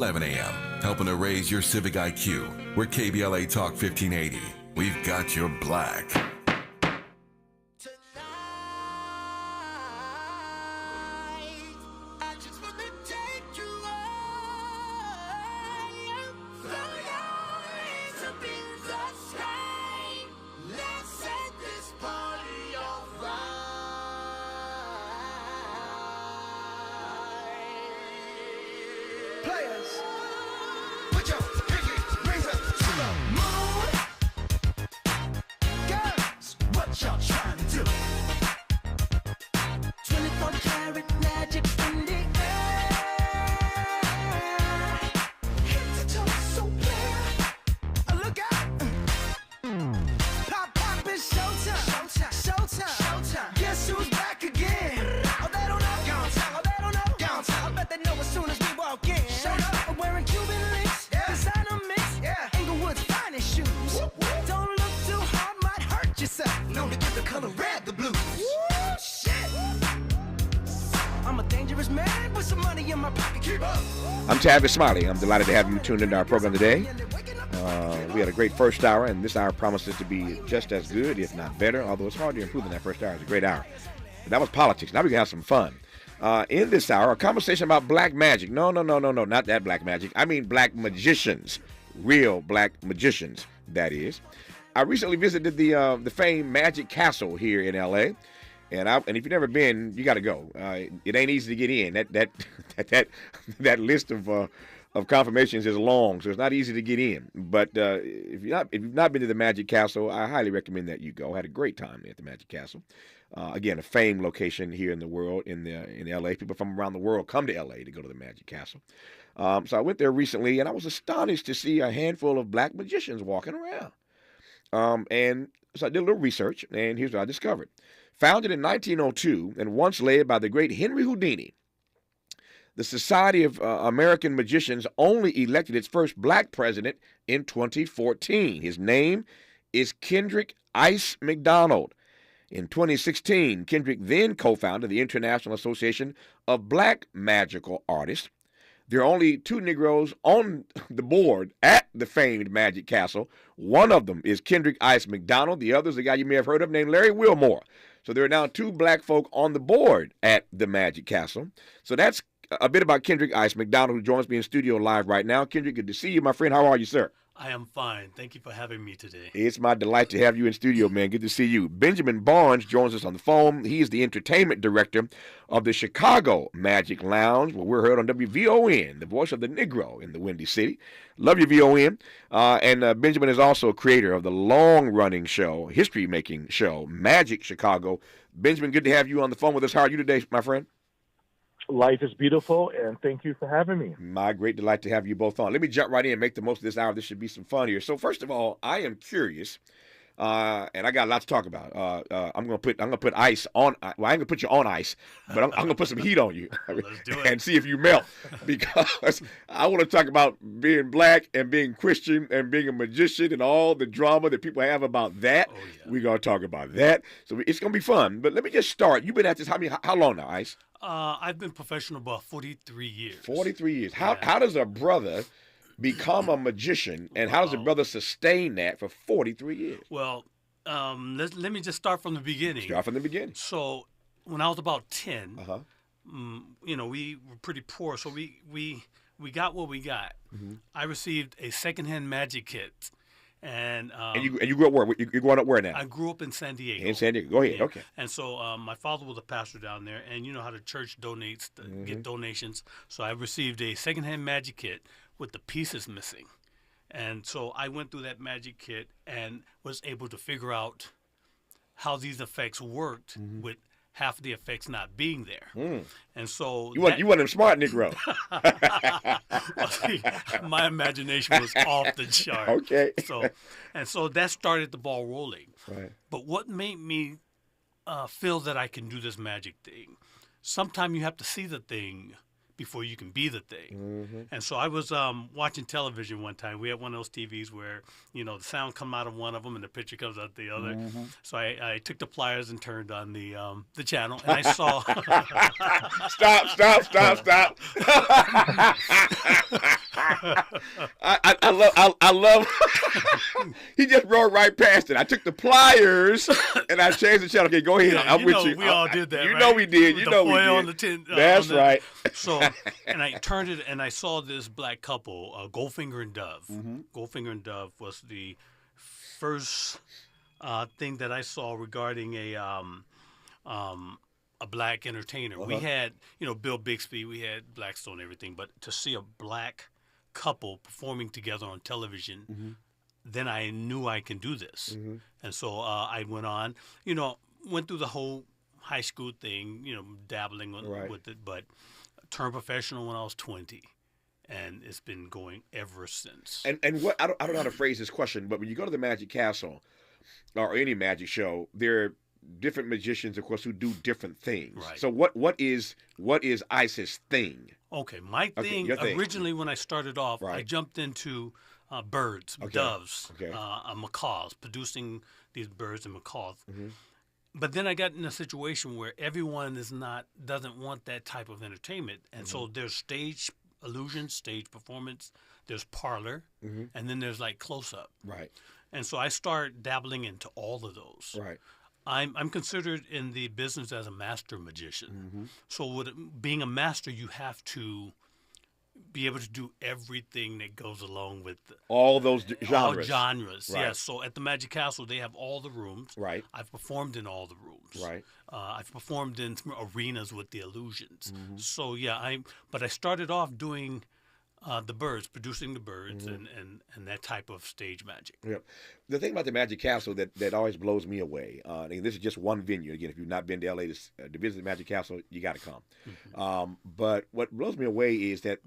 11 a.m., helping to raise your civic IQ. We're KBLA Talk 1580. We've got your black. I'm Tavis Smiley. I'm delighted to have you tuned into our program today. We had a great first hour, and this hour promises to be just as good, if not better, although it's hard to improve in that first hour. It's a great hour. But that was politics. Now we can have some fun. In this hour, a conversation about black magic. No, not that black magic. I mean black magicians. Real black magicians, that is. I recently visited the famed Magic Castle here in L.A., and if you've never been, you got to go. It ain't easy to get in. That list of confirmations is long, so it's not easy to get in. But if you've not been to the Magic Castle, I highly recommend that you go. I had a great time at the Magic Castle. Again, a famed location here in the world, in L.A. People from around the world come to L.A. to go to the Magic Castle. So I went there recently, and I was astonished to see a handful of black magicians walking around. And so I did a little research, and here's what I discovered. Founded in 1902 and once led by the great Henry Houdini, the Society of American Magicians only elected its first black president in 2014. His name is Kendrick Ice McDonald. In 2016, Kendrick then co-founded the International Association of Black Magical Artists. There are only two Negroes on the board at the famed Magic Castle. One of them is Kendrick Ice McDonald. The other is a guy you may have heard of named Larry Wilmore. So there are now two black folk on the board at the Magic Castle. So that's a bit about Kendrick Ice McDonald, who joins me in studio live right now. Kendrick, good to see you, my friend. How are you, sir? I am fine. Thank you for having me today. It's my delight to have you in studio, man. Good to see you. Benjamin Barnes joins us on the phone. He is the entertainment director of the Chicago Magic Lounge, where we're heard on WVON, the voice of the Negro in the Windy City. Love you, VON. And Benjamin is also a creator of the long-running show, history-making show, Magic Chicago. Benjamin, good to have you on the phone with us. How are you today, my friend? Life is beautiful, and thank you for having me. My great delight to have you both on. Let me jump right in and make the most of this hour. This should be some fun here. So first of all, I am curious, and I got a lot to talk about. I'm gonna put ice on. Well, I ain't gonna put you on ice, but I'm gonna put some heat on you. Let's do it. And see if you melt, because I want to talk about being black and being Christian and being a magician and all the drama that people have about that. Oh, yeah. We're gonna talk about that. So it's gonna be fun. But let me just start. You've been at this how long now, Ice? I've been professional about 43 years. 43 years. How does a brother become a magician, and how does a brother sustain that for 43 years? Well, let me just start from the beginning. Start from the beginning. So when I was about 10, Uh-huh. we were pretty poor, so we got what we got. Mm-hmm. I received a secondhand magic kit. And you grew up where? You're growing up where now? I grew up in San Diego. In San Diego. Go ahead. Yeah. Okay. And so my father was a pastor down there, and you know how the church donates, get donations. So I received a secondhand magic kit with the pieces missing. And so I went through that magic kit and was able to figure out how these effects worked with half the effects not being there. And so you want them smart Negro. well, see, my imagination was off the chart. Okay. So that started the ball rolling. Right. But what made me feel that I can do this magic thing? Sometimes you have to see the thing before you can be the thing. And so I was watching television one time. We had one of those TVs where, the sound come out of one of them and the picture comes out the other. So I took the pliers and turned on the channel, and I saw... Stop. I love. He just rode right past it. I took the pliers and I changed the channel. Okay, go ahead. I'm with you. We all did that. You right? know we did. You the know we foil did. On the tin, That's on the, right. So, and I turned it, and I saw this black couple, Goldfinger and Dove. Mm-hmm. Goldfinger and Dove was the first thing that I saw regarding a black entertainer. We had, Bill Bixby, we had Blackstone, everything, but to see a black couple performing together on television, then I knew I can do this. And so I went on, went through the whole high school thing, dabbling with it, but turned professional when I was 20. And it's been going ever since. And what I don't know how to phrase this question, but when you go to the Magic Castle or any magic show, there are different magicians, of course, who do different things. Right. So what is Isis' thing? Okay, my thing, your thing. Originally when I started off, Right. I jumped into birds, doves, macaws, producing these birds and macaws. But then I got in a situation where everyone doesn't want that type of entertainment, and so there's stage illusion, stage performance, there's parlor, and then there's like close-up. Right. And so I start dabbling into all of those. Right. I'm considered in the business as a master magician. So being a master, you have to be able to do everything that goes along with all those genres. All genres, Right. yes. So at the Magic Castle, they have all the rooms. Right. I've performed in all the rooms. Right. I've performed in arenas with the illusions. So yeah, but I started off doing the birds, producing the birds, and that type of stage magic. Yep. The thing about the Magic Castle that always blows me away, and this is just one venue. Again, if you've not been to LA to visit the Magic Castle, you got to come. But what blows me away is that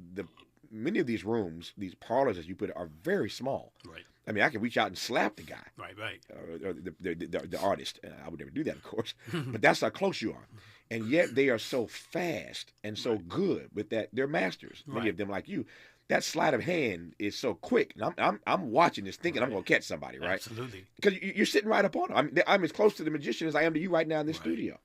many of these rooms, these parlors, as you put it, are very small. Right. I mean, I can reach out and slap the guy. Right. Or the artist. I would never do that, of course. But that's how close you are. And yet they are so fast and so good with that. They're masters, many of them like you. That sleight of hand is so quick. And I'm watching this thinking I'm going to catch somebody, right? Absolutely. Because you're sitting right up on them. I'm as close to the magician as I am to you right now in this studio.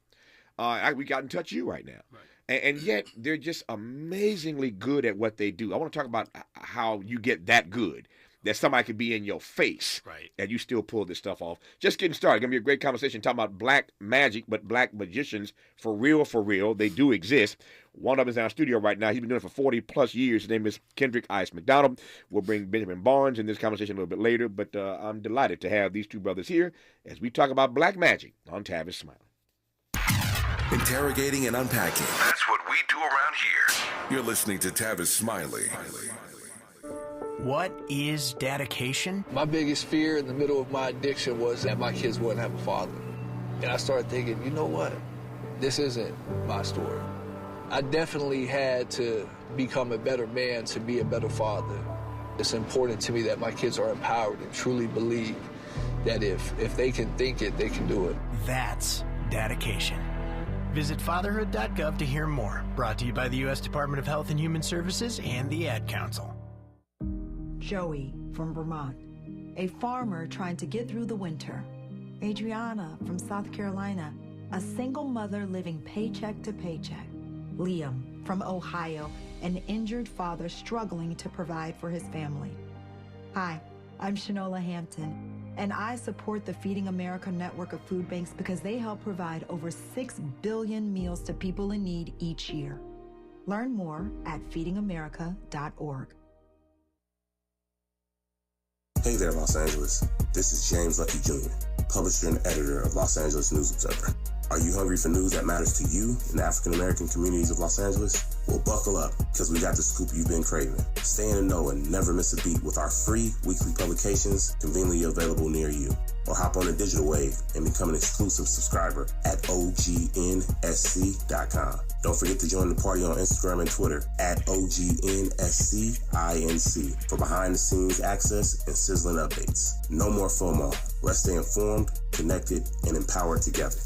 We got in touch with you right now. Right. And yet they're just amazingly good at what they do. I want to talk about how you get that good. That somebody could be in your face, right, and you still pull this stuff off. Just getting started. Going to be a great conversation talking about black magic, but black magicians for real. They do exist. One of them is in our studio right now. He's been doing it for 40-plus years. His name is Kendrick Ice McDonald. We'll bring Benjamin Barnes in this conversation a little bit later, but I'm delighted to have these two brothers here as we talk about black magic on Tavis Smiley. Interrogating and unpacking. That's what we do around here. You're listening to Tavis Smiley. What is dedication? My biggest fear in the middle of my addiction was that my kids wouldn't have a father. And I started thinking, you know what? This isn't my story. I definitely had to become a better man to be a better father. It's important to me that my kids are empowered and truly believe that if they can think it, they can do it. That's dedication. Visit fatherhood.gov to hear more. Brought to you by the U.S. Department of Health and Human Services and the Ad Council. Joey from Vermont, a farmer trying to get through the winter. Adriana from South Carolina, a single mother living paycheck to paycheck. Liam from Ohio, an injured father struggling to provide for his family. Hi, I'm Shanola Hampton, and I support the Feeding America network of food banks because they help provide over 6 billion meals to people in need each year. Learn more at feedingamerica.org. Hey there, Los Angeles. This is James Lucky Jr., publisher and editor of Los Angeles News Observer. Are you hungry for news that matters to you in the African-American communities of Los Angeles? Well, buckle up, because we got the scoop you've been craving. Stay in the know and never miss a beat with our free weekly publications conveniently available near you. Or hop on the digital wave and become an exclusive subscriber at OGNSC.com. Don't forget to join the party on Instagram and Twitter at OGNSCINC for behind-the-scenes access and sizzling updates. No more FOMO. Let's stay informed, connected, and empowered together.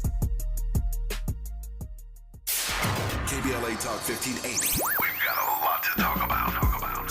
KBLA Talk 1580. We've got a lot to talk about.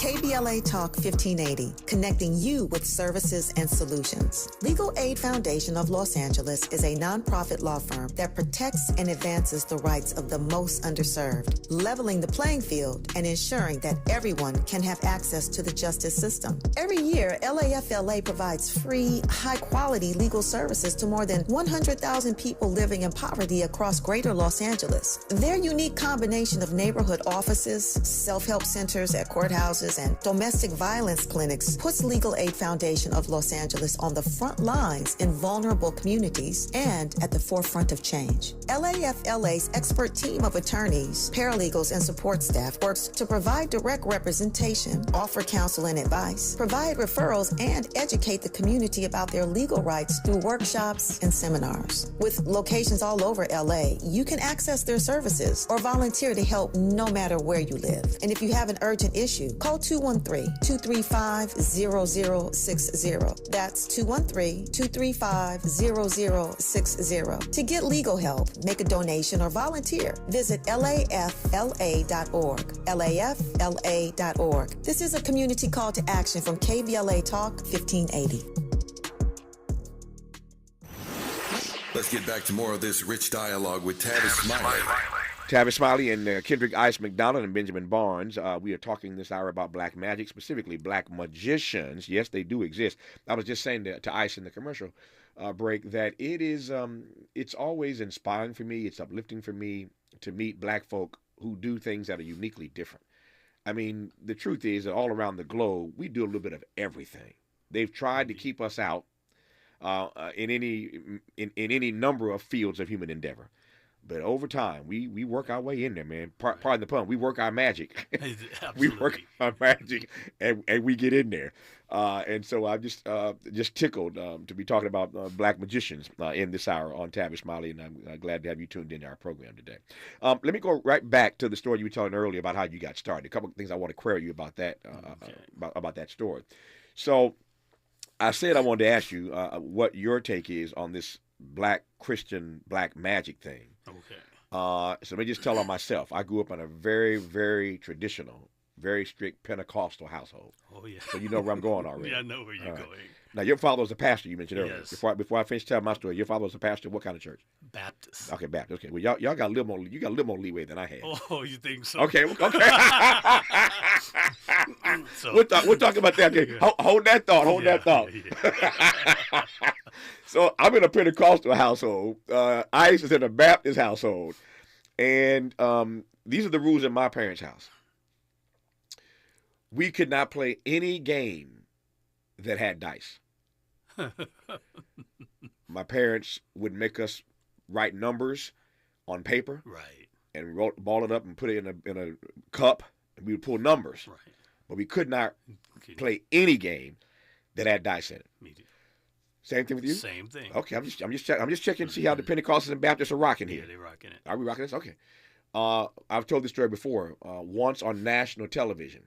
KBLA Talk 1580, connecting you with services and solutions. Legal Aid Foundation of Los Angeles is a nonprofit law firm that protects and advances the rights of the most underserved, leveling the playing field and ensuring that everyone can have access to the justice system. Every year, LAFLA provides free, high-quality legal services to more than 100,000 people living in poverty across greater Los Angeles. Their unique combination of neighborhood offices, self-help centers at courthouses, and domestic violence clinics puts Legal Aid Foundation of Los Angeles on the front lines in vulnerable communities and at the forefront of change. LAFLA's expert team of attorneys, paralegals, and support staff works to provide direct representation, offer counsel and advice, provide referrals, and educate the community about their legal rights through workshops and seminars. With locations all over LA, you can access their services or volunteer to help no matter where you live. And if you have an urgent issue, call 213-235-0060. That's 213-235-0060. To get legal help, make a donation, or volunteer, visit lafla.org. lafla.org. This is a community call to action from KBLA Talk 1580. Let's get back to more of this rich dialogue with Tavis Smiley. Tavis Smiley and Kendrick Ice McDonald and Benjamin Barnes. We are talking this hour about black magic, specifically black magicians. Yes, they do exist. I was just saying to Ice in the commercial break that it is, it's always inspiring for me. It's uplifting for me to meet black folk who do things that are uniquely different. I mean, the truth is that all around the globe, we do a little bit of everything. They've tried to keep us out in any number of fields of human endeavor. But over time, we work our way in there, man. Pardon the pun. We work our magic. We work our magic, and we get in there. And so I'm just tickled to be talking about black magicians in this hour on Tavis Smiley, and I'm glad to have you tuned into our program today. Let me go right back to the story you were telling earlier about how you got started. A couple of things I want to query you about that about that story. So I said I wanted to ask you what your take is on this black Christian black magic thing. Okay. So let me just tell on myself. I grew up in a very, very traditional, very strict Pentecostal household. Oh, yeah. So you know where I'm going already. Yeah, I know where you're going. Now, your father was a pastor, you mentioned earlier. Yes. Before I finish telling my story, your father was a pastor. What kind of church? Baptist. Okay, Baptist. Okay, well, y'all got a little more. You got a little more leeway than I had. Oh, you think so? Okay. So, we'll talk about that. Okay, hold that thought. Hold that thought. Yeah. So I'm in a Pentecostal household. Ice is in a Baptist household, and these are the rules in my parents' house. We could not play any game that had dice. My parents would make us write numbers on paper, right, and ball it up and put it in a cup, and we would pull numbers. Right. But we could not play any game that had dice in it. Same thing with you? Same thing. Okay, I'm just checking to see how the Pentecostals and Baptists are rocking here. Yeah, they're rocking it. Are we rocking this? Okay. I've told this story before. Once on national television,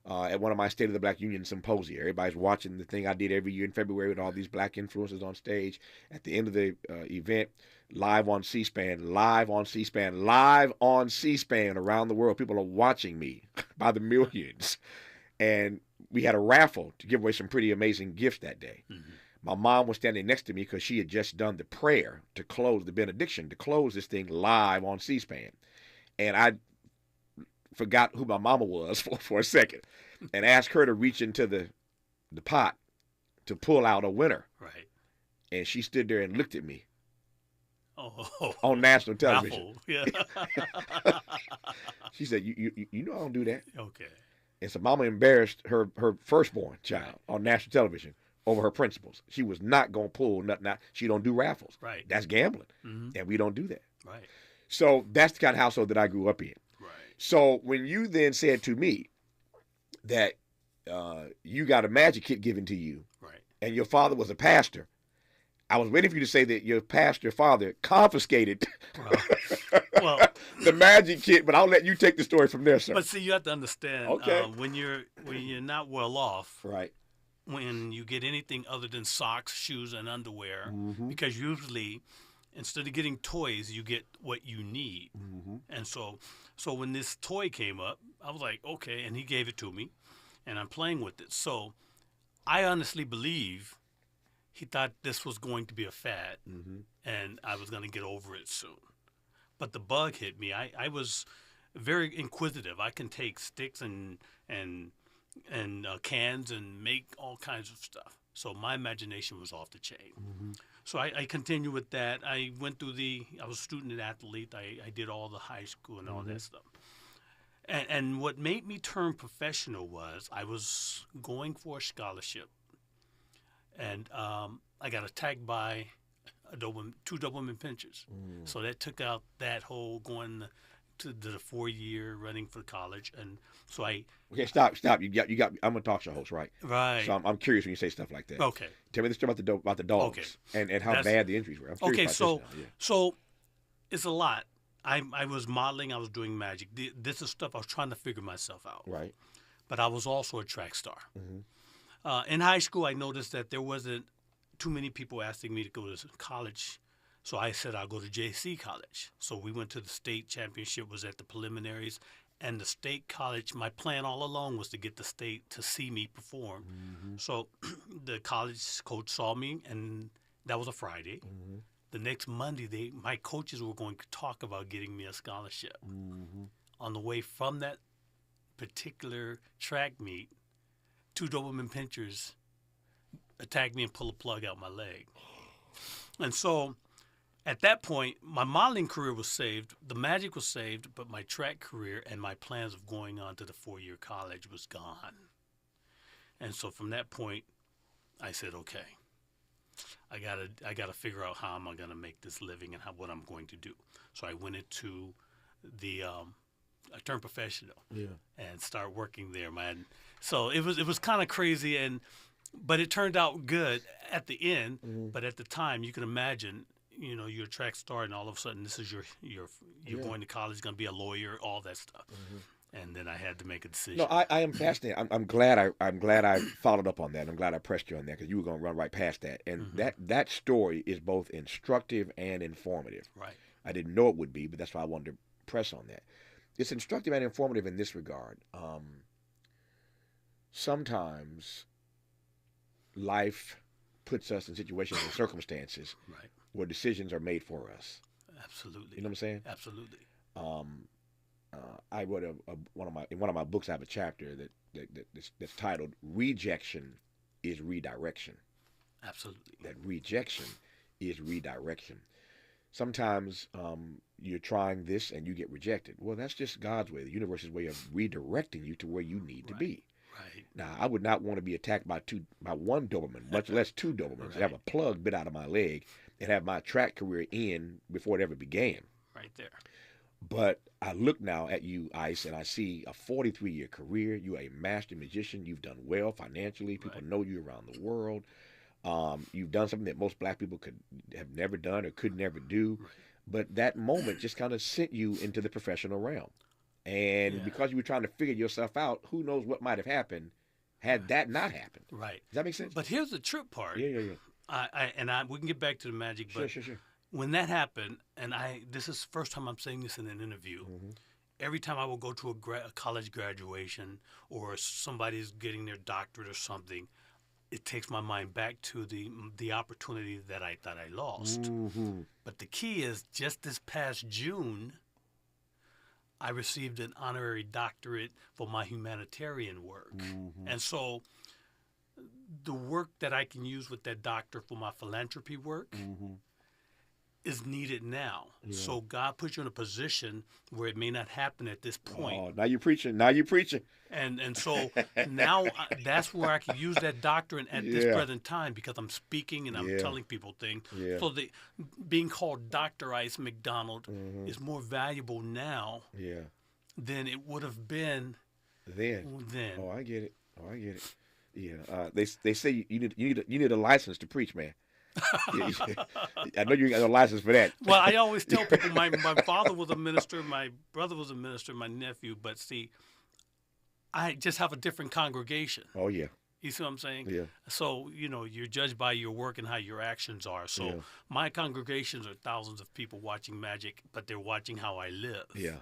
at one of my State of the Black Union symposia, everybody's watching the thing I did every year in February with all these black influencers on stage. At the end of the event, live on C-SPAN around the world. People are watching me by the millions. And we had a raffle to give away some pretty amazing gifts that day. Mm-hmm. My mom was standing next to me because she had just done the prayer to close the benediction, to close this thing live on C-SPAN. And I forgot who my mama was for a second and asked her to reach into the pot to pull out a winner. Right. And she stood there and looked at me. Oh, on national television. Yeah. She said, you know I don't do that. Okay. And so mama embarrassed her firstborn child on national television over her principles. She was not going to pull nothing out. She don't do raffles. Right. That's gambling. Mm-hmm. And we don't do that. Right. So that's the kind of household that I grew up in. Right. So when you then said to me that you got a magic kit given to you, right, and your father was a pastor, I was waiting for you to say that your pastor father confiscated well, the magic kit, but I'll let you take the story from there, sir. But see, you have to understand, okay, when you're not well off, right, when you get anything other than socks, shoes, and underwear, mm-hmm, because usually instead of getting toys, you get what you need. mm-hmm. And so when this toy came up, I was like, okay, and he gave it to me, and I'm playing with it. So I honestly believe he thought this was going to be a fad, and I was going to get over it soon. But the bug hit me. I was very inquisitive. I can take sticks and cans and make all kinds of stuff. So my imagination was off the chain. So I continued with that. I went through I was a student athlete. I did all the high school and all that stuff. And what made me turn professional was I was going for a scholarship. And I got attacked by two Doberman pinchers. So that took out that whole going to the 4-year running for college. And so Okay, stop. You got. I'm a talk show host, right? Right. So I'm curious when you say stuff like that. Okay. Tell me the story about the dogs and how bad the injuries were. I'm curious about this now. So it's a lot. I was modeling. I was doing magic. This is stuff I was trying to figure myself out. Right. But I was also a track star. In high school, I noticed that there wasn't too many people asking me to go to college. So I said I'll go to JC College. So we went to the state championship, was at the preliminaries. And the state college, my plan all along was to get the state to see me perform. So the college coach saw me, and that was a Friday. The next Monday, my coaches were going to talk about getting me a scholarship. On the way from that particular track meet, 2 Doberman pinchers attacked me and pulled a plug out my leg. And so at that point, my modeling career was saved, the magic was saved, but my track career and my plans of going on to the 4-year college was gone. And so from that point, I said, okay, I gotta figure out how am I gonna make this living and what I'm going to do. So I went into I turned professional and started working there, man. So it was kind of crazy, but it turned out good at the end. But at the time, you can imagine, you're a track star, and all of a sudden, this is you're going to college, going to be a lawyer, all that stuff. And then I had to make a decision. No, I am fascinated. I'm glad I followed up on that. I'm glad I pressed you on that because you were going to run right past that. And that story is both instructive and informative. Right. I didn't know it would be, but that's why I wanted to press on that. It's instructive and informative in this regard. Sometimes life puts us in situations and circumstances where decisions are made for us. Absolutely. You know what I'm saying? Absolutely. I wrote in one of my books. I have a chapter that's titled "Rejection is Redirection." Absolutely. That rejection is redirection. Sometimes you're trying this and you get rejected. Well, that's just God's way, the universe's way of redirecting you to where you need to be. Right. Now, I would not want to be attacked by one Doberman, much less 2 Dobermans, and have a plug bit out of my leg and have my track career end before it ever began. Right there. But I look now at you, Ice, and I see a 43-year career. You're a master magician. You've done well financially. People know you around the world. You've done something that most black people could have never done or could never do. Right. But that moment just kind of sent you into the professional realm. And because you were trying to figure yourself out, who knows what might have happened had that not happened. Right. Does that make sense? But here's the trip part. Yeah. We can get back to the magic, but sure. When that happened, and this is the first time I'm saying this in an interview, every time I will go to a college graduation or somebody's getting their doctorate or something, it takes my mind back to the opportunity that I thought I lost. But the key is, just this past June, I received an honorary doctorate for my humanitarian work. And so the work that I can use with that doctor for my philanthropy work is needed now. So God put you in a position where it may not happen at this point. Oh, now you're preaching. And so now that's where I can use that doctrine at this present time, because I'm speaking and I'm telling people things. So being called Dr. Ice McDonald is more valuable now than it would have been then. Oh, I get it. Yeah. They say you need a license to preach, man. I know you got a license for that. Well, I always tell people my father was a minister, my brother was a minister, my nephew, but see, I just have a different congregation. Oh, yeah. You see what I'm saying? Yeah. So, you're judged by your work and how your actions are. So Yeah. my congregations are thousands of people watching magic, but they're watching how I live. Yeah.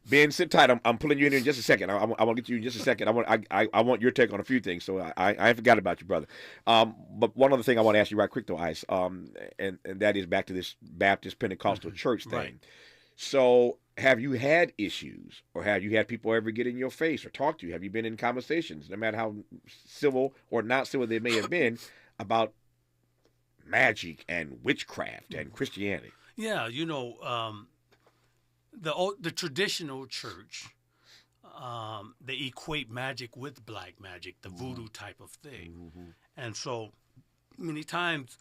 Ben, sit tight. I'm pulling you in here in just a second. I want to get to you in just a second. I want your take on a few things. So I forgot about you, brother. But one other thing I want to ask you right quick though, Ice. And that is back to this Baptist Pentecostal church thing. Right. So have you had issues, or have you had people ever get in your face or talk to you? Have you been in conversations, no matter how civil or not civil they may have been, about magic and witchcraft and Christianity? Yeah, the traditional church, they equate magic with black magic, the voodoo type of thing. And so many times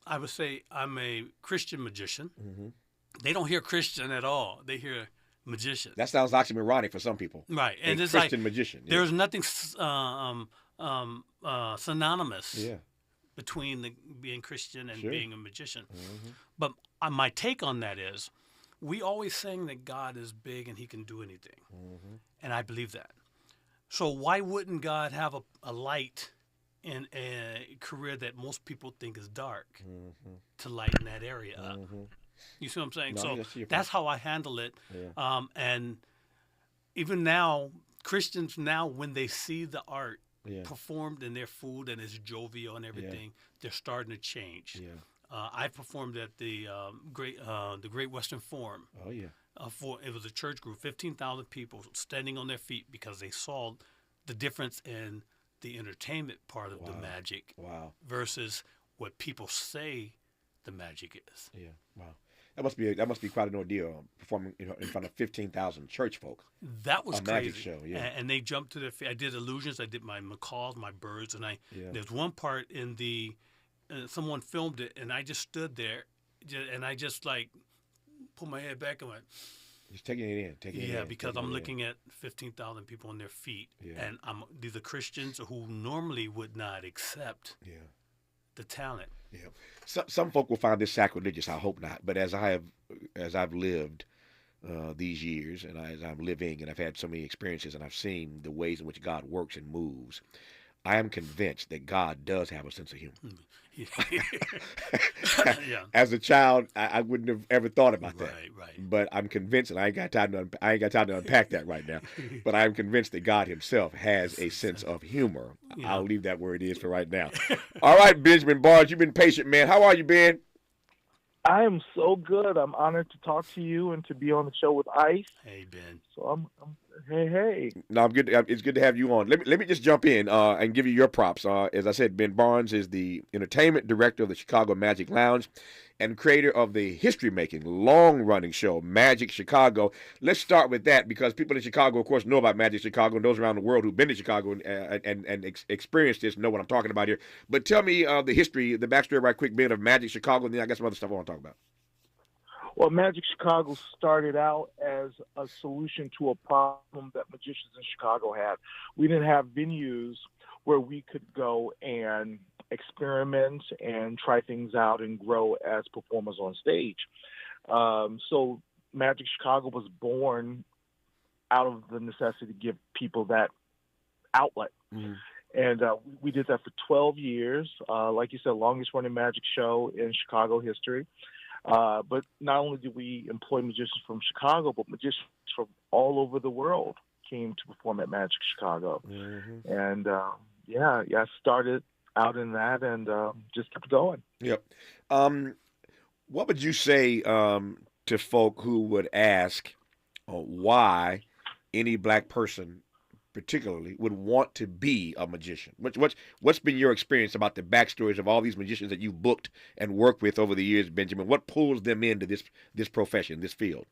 I would say I'm a Christian magician. They don't hear Christian at all. They hear magician. That sounds oxymoronic for some people. Right. And a it's Christian like, magician. Yeah. There's nothing synonymous Yeah. between being Christian and Sure. being a magician. But my take on that is, we always saying that God is big and he can do anything. And I believe that. So why wouldn't God have a light in a career that most people think is dark to lighten that area up? You see what I'm saying? No, I So see your that's point. how I handle it. Yeah. And even now, Christians now, when they see the art performed in their food and it's jovial and everything, they're starting to change. Yeah. I performed at the Great Western Forum. Oh yeah. It was a church group, 15,000 people standing on their feet because they saw the difference in the entertainment part of the magic versus what people say the magic is. Yeah. Wow. That must be quite an ordeal, performing in front of 15,000 church folk. That was a crazy. magic show. Yeah. And they jumped to their feet. I did illusions. I did my macaws, my birds, and there's one part in the someone filmed it, and I just stood there, and I just like put my head back and went. Just taking it in. Yeah, because I'm looking at 15,000 people on their feet, and these are Christians who normally would not accept the talent. Yeah. Some folk will find this sacrilegious. I hope not. But as I've lived these years, and as I'm living, and I've had so many experiences, and I've seen the ways in which God works and moves, I am convinced that God does have a sense of humor. As a child, I wouldn't have ever thought about that. Right. But I'm convinced, and I ain't got time to unpack that right now. But I am convinced that God Himself has a sense of humor. I'll leave that where it is for right now. All right, Benjamin Barnes, you've been patient, man. How are you, Ben? I am so good. I'm honored to talk to you and to be on the show with Ice. Hey, Ben. So I'm hey. No, I'm good. It's good to have you on. Let me just jump in and give you your props. As I said, Ben Barnes is the entertainment director of the Chicago Magic Lounge and creator of the history-making, long-running show, Magic Chicago. Let's start with that because people in Chicago, of course, know about Magic Chicago, and those around the world who've been to Chicago and experienced this know what I'm talking about here. But tell me the history, the backstory right quick, Ben, of Magic Chicago, and then I got some other stuff I want to talk about. Well, Magic Chicago started out as a solution to a problem that magicians in Chicago had. We didn't have venues where we could go and experiment and try things out and grow as performers on stage. So Magic Chicago was born out of the necessity to give people that outlet. Mm-hmm. And we did that for 12 years. Like you said, longest running magic show in Chicago history. But not only did we employ magicians from Chicago, but magicians from all over the world came to perform at Magic Chicago. Mm-hmm. And, I started out in that and just kept going. Yep. What would you say to folk who would ask why any black person particularly would want to be a magician? What's been your experience about the backstories of all these magicians that you've booked and worked with over the years, Benjamin? What pulls them into this profession, this field?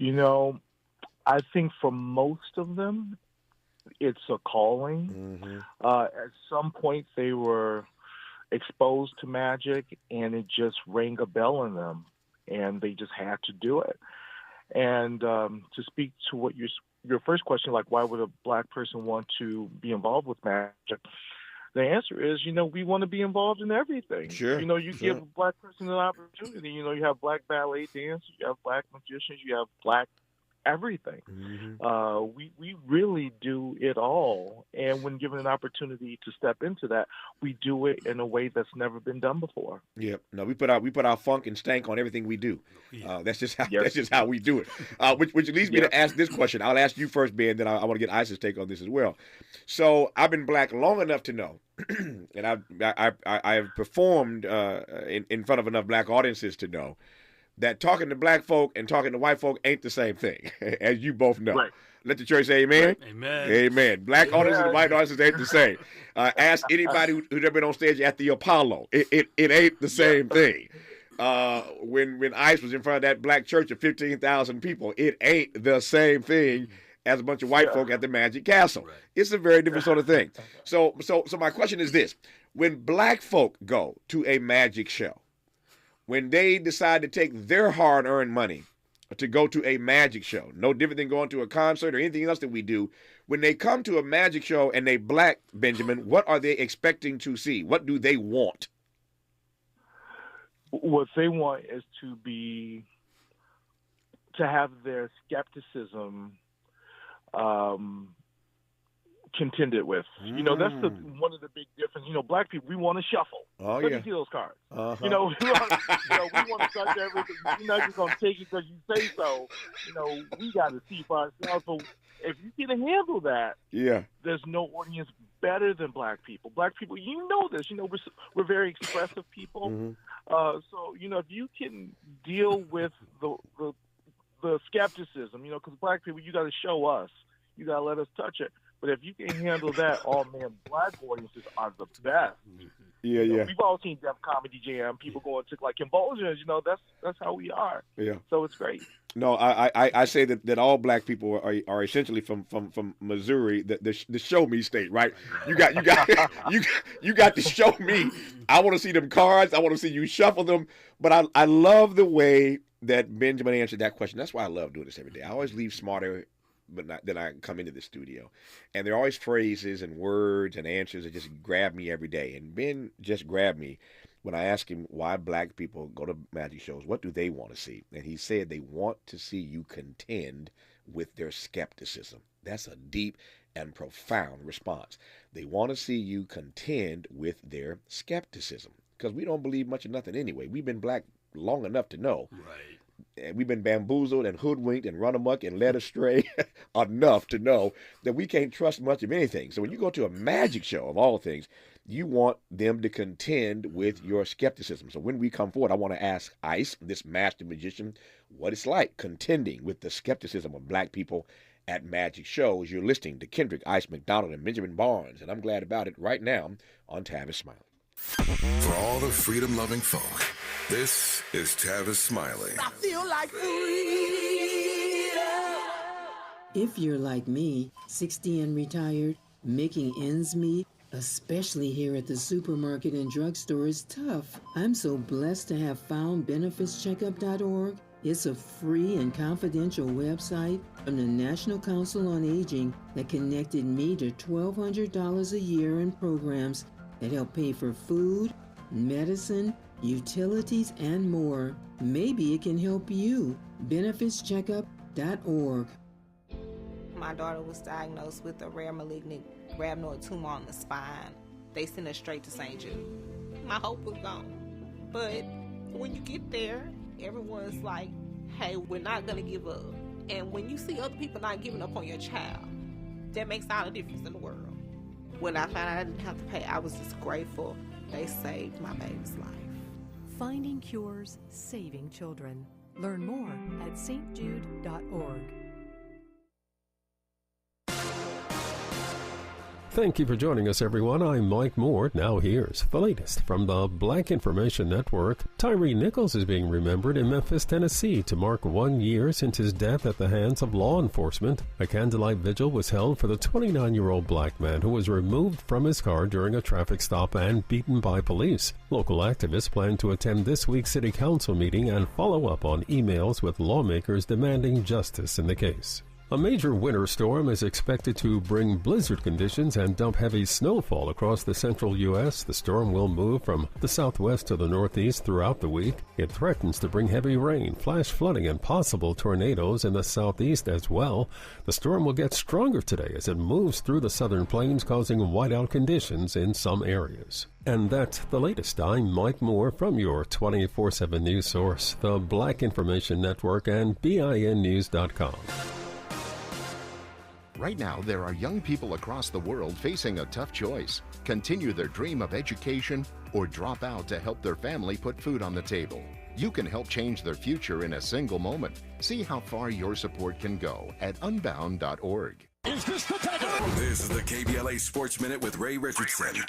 I think for most of them, it's a calling. Mm-hmm. At some point, they were exposed to magic, and it just rang a bell in them, and they just had to do it. And to speak to what your first question, like why would a black person want to be involved with magic? The answer is, we want to be involved in everything. Sure. You give a black person an opportunity. You have black ballet dancers, you have black magicians, you have black everything. We really do it all. And when given an opportunity to step into that, we do it in a way that's never been done before. Yep. No, we put our funk and stank on everything we do. That's just how we do it. Which leads me to ask this question. I'll ask you first, Ben, then I want to get Ice's take on this as well. So I've been black long enough to know, and I've performed in front of enough black audiences to know that talking to black folk and talking to white folk ain't the same thing, as you both know. Right. Let the church say amen. Amen. Amen. Black audiences and white audiences ain't the same. Ask anybody who's ever been on stage at the Apollo. It ain't the same thing. When Ice was in front of that black church of 15,000 people, it ain't the same thing as a bunch of white folk at the Magic Castle. Right. It's a very different sort of thing. So my question is this. When black folk go to a magic show, when they decide to take their hard-earned money to go to a magic show, no different than going to a concert or anything else that we do, when they come to a magic show and they black, Benjamin, what are they expecting to see? What do they want? What they want is to have their skepticism contended with. You know, that's one of the big differences. You know, black people, we want to shuffle. Oh, Let me see those cards. You know, we want to touch everything. We're not just going to take it because you say so. You know, we got to see for ourselves. So if you can handle that, there's no audience better than black people. Black people, you know this. You know, we're very expressive people. So, you know, if you can deal with the skepticism, you know, because black people, you got to show us. You got to let us touch it. But if you can handle that, oh man, black audiences are the best. Yeah, you know, we've all seen Def Comedy Jam. People going to like convulsions. You know, that's how we are. Yeah. So it's great. No, I say that all black people are essentially from Missouri, the show me state, right? You got to show me. I want to see them cards. I want to see you shuffle them. But I love the way that Benjamin answered that question. That's why I love doing this every day. I always leave smarter then I come into the studio. And there are always phrases and words and answers that just grab me every day. And Ben just grabbed me when I asked him why black people go to magic shows. What do they want to see? And he said they want to see you contend with their skepticism. That's a deep and profound response. They want to see you contend with their skepticism because we don't believe much of nothing anyway. We've been black long enough to know. Right. And we've been bamboozled and hoodwinked and run amok and led astray enough to know that we can't trust much of anything. So when you go to a magic show, of all things, you want them to contend with your skepticism. So when we come forward, I want to ask Ice, this master magician, what it's like contending with the skepticism of black people at magic shows. You're listening to Kendrick, Ice McDonald, and Benjamin Barnes, and I'm glad about it right now on Tavis Smiley. For all the freedom-loving folk, this is Tavis Smiley. I feel like freedom. If you're like me, 60 and retired, making ends meet, especially here at the supermarket and drugstore, is tough. I'm so blessed to have found BenefitsCheckup.org. It's a free and confidential website from the National Council on Aging that connected me to $1,200 a year in programs that help pay for food, medicine, utilities, and more. Maybe it can help you. BenefitsCheckup.org. My daughter was diagnosed with a rare malignant rhabdoid tumor on the spine. They sent her straight to St. Jude. My hope was gone. But when you get there, everyone's like, hey, we're not going to give up. And when you see other people not giving up on your child, that makes all the difference in the world. When I found out I didn't have to pay, I was just grateful. They saved my baby's life. Finding cures, saving children. Learn more at stjude.org. Thank you for joining us, everyone. I'm Mike Moore. Now here's the latest from the Black Information Network. Tyree Nichols is being remembered in Memphis, Tennessee to mark 1 year since his death at the hands of law enforcement. A candlelight vigil was held for the 29-year-old black man who was removed from his car during a traffic stop and beaten by police. Local activists plan to attend this week's city council meeting and follow up on emails with lawmakers demanding justice in the case. A major winter storm is expected to bring blizzard conditions and dump heavy snowfall across the central U.S. The storm will move from the southwest to the northeast throughout the week. It threatens to bring heavy rain, flash flooding, and possible tornadoes in the southeast as well. The storm will get stronger today as it moves through the southern plains, causing whiteout conditions in some areas. And that's the latest. I'm Mike Moore from your 24/7 news source, the Black Information Network and BINnews.com. Right now, there are young people across the world facing a tough choice: continue their dream of education or drop out to help their family put food on the table. You can help change their future in a single moment. See how far your support can go at unbound.org. Is this the tackle? This is the KBLA Sports Minute with Ray Richardson.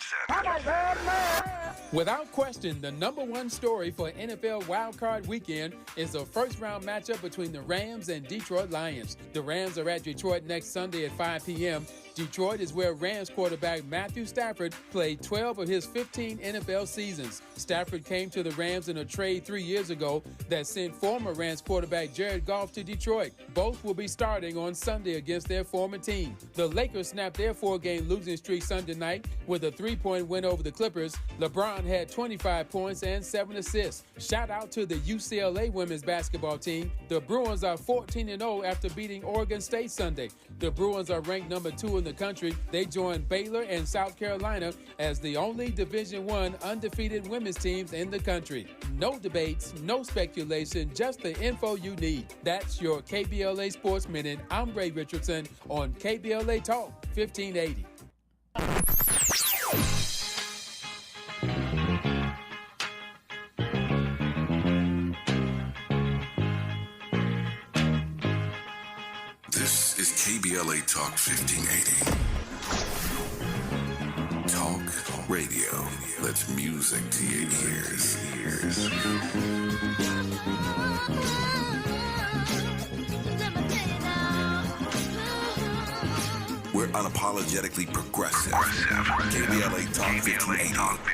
Without question, the number one story for NFL Wildcard Weekend is the first-round matchup between the Rams and Detroit Lions. The Rams are at Detroit next Sunday at 5 p.m. Detroit is where Rams quarterback Matthew Stafford played 12 of his 15 NFL seasons. Stafford came to the Rams in a trade 3 years ago that sent former Rams quarterback Jared Goff to Detroit. Both will be starting on Sunday against their former team. The Lakers snapped their 4-game losing streak Sunday night with a 3-point win over the Clippers. LeBron had 25 points and 7 assists. Shout out to the UCLA women's basketball team. The Bruins are 14-0 after beating Oregon State Sunday. The Bruins are ranked number 2 in the country. They joined Baylor and South Carolina as the only Division I undefeated women's teams in the country. No debates, no speculation, just the info you need. That's your KBLA Sports Minute. I'm Ray Richardson on KBLA Talk 1580. This is KBLA Talk 1580. Talk radio. That's music to your ears. We're unapologetically progressive. KBLA Talk 1580.